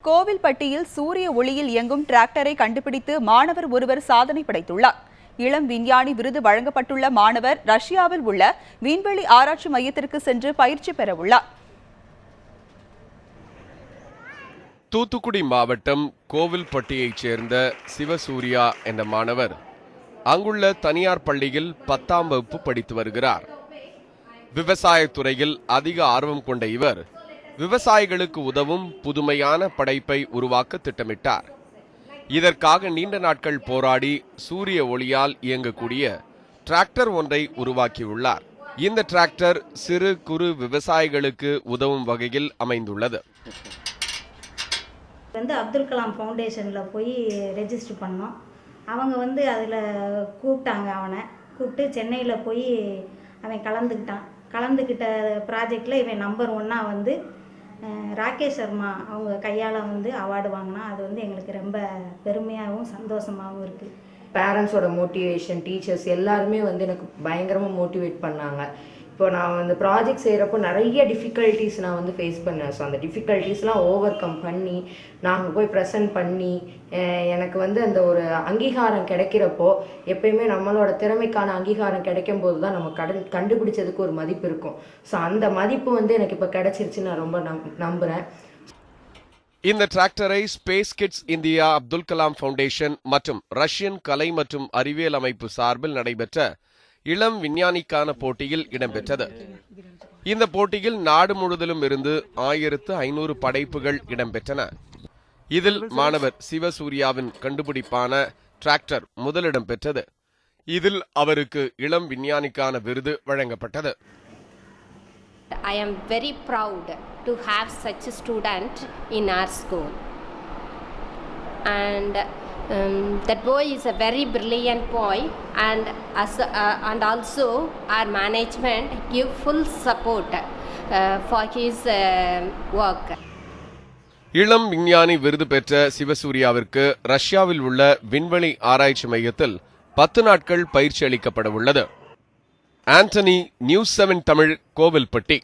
கோவில்பட்டியில் சூரிய ஒளியில் இயங்கும் டிராக்டரை கண்டுபிடித்து மாணவர் ஒருவர் சாதனை படைத்துள்ளார். இளம் விஞ்ஞானி விருது வழங்கப்பட்டுள்ள மாணவர் ரஷ்யாவில் உள்ள விண்வெளி ஆராய்ச்சி மையத்திற்கு சென்று பயிற்சி பெறவுள்ளார். தூத்துக்குடி மாவட்டம் கோவில்பட்டியைச் சேர்ந்த சிவசூர்யா என்ற மாணவர் அங்குள்ள தனியார் பள்ளியில் 10ஆம் வகுப்பு படித்து வருகிறார். விவசாயத்துறையில் அதிக ஆர்வம் கொண்ட இவர் விவசாயிகளுக்கு உதவும் புதுமையான படைப்பை உருவாக்க திட்டமிட்டார். இதற்காக நீண்ட நாட்கள் போராடி சூரிய ஒளியால் இயங்கக்கூடிய டிராக்டர் ஒன்றை உருவாக்கியுள்ளார். இந்த டிராக்டர் சிறு குறு விவசாயிகளுக்கு உதவும் வகையில் அமைந்துள்ளது. அப்துல் கலாம் ஃபவுண்டேஷனில் போய் ரெஜிஸ்டர் பண்ணோம். அவங்க அதில் கூப்பிட்டாங்க. அவனை கூப்பிட்டு சென்னையில் போய் அவன் கலந்துக்கிட்ட ப்ராஜெக்டில் இவன் நம்பர் 1 ராகேஷ் சர்மா அவங்க கையால் அவார்டு வாங்கினா. அது எங்களுக்கு ரொம்ப பெருமையாகவும் சந்தோஷமாகவும் இருக்குது. பேரண்ட்ஸோட மோட்டிவேஷன், டீச்சர்ஸ் எல்லாருமே எனக்கு பயங்கரமாக மோட்டிவேட் பண்ணாங்க. இப்போ நான் இந்த ப்ராஜெக்ட் செய்கிறப்போ நிறைய டிஃபிகல்ட்டிஸ் நான் ஃபேஸ் பண்ணேன். ஸோ அந்த டிஃபிகல்ட்டிஸ்லாம் ஓவர் கம் பண்ணி நாங்கள் போய் ப்ரெசென்ட் பண்ணி எனக்கு அந்த ஒரு அங்கீகாரம் கிடைக்கிறப்போ, எப்பயுமே நம்மளோட திறமைக்கான அங்கீகாரம் கிடைக்கும் போது தான் நம்ம கண்டுபிடிச்சதுக்கு ஒரு மதிப்பு இருக்கும். ஸோ அந்த மதிப்பு எனக்கு இப்போ கிடைச்சிருச்சு. நான் ரொம்ப நம்புகிறேன். இந்த டிராக்டரை space kids India, Abdul Kalam foundation மற்றும் ரஷ்யன் கலை மற்றும் அறிவியல் அமைப்பு சார்பில் நடைபெற்ற இளம் விஞ்ஞானிக்கான போட்டியில் இடம்பெற்றது. இந்த போட்டியில் நாடு முழுவதிலும் இருந்து 1500 படைப்புகள் இடம்பெற்றன. இதில் மாணவர் சிவசூர்யாவின் கண்டுபிடிப்பான டிராக்டர் முதலிடம் பெற்றது. இதில் அவருக்கு இளம் விஞ்ஞானிக்கான விருது வழங்கப்பட்டது. I am very proud to have such a student in our school, and that boy is a very brilliant boy, and also our management give full support for his work. இளம் விஞ்ஞானி விருது பெற்ற சிவசூர்யாவிற்கு ரஷ்யாவில் உள்ள விண்வெளி ஆராய்ச்சி மையத்தில் 10 நாட்கள் பயிற்சி அளிக்கப்பட உள்ளது. ஆண்டனி, நியூஸ் 7 தமிழ், கோவில்பட்டி.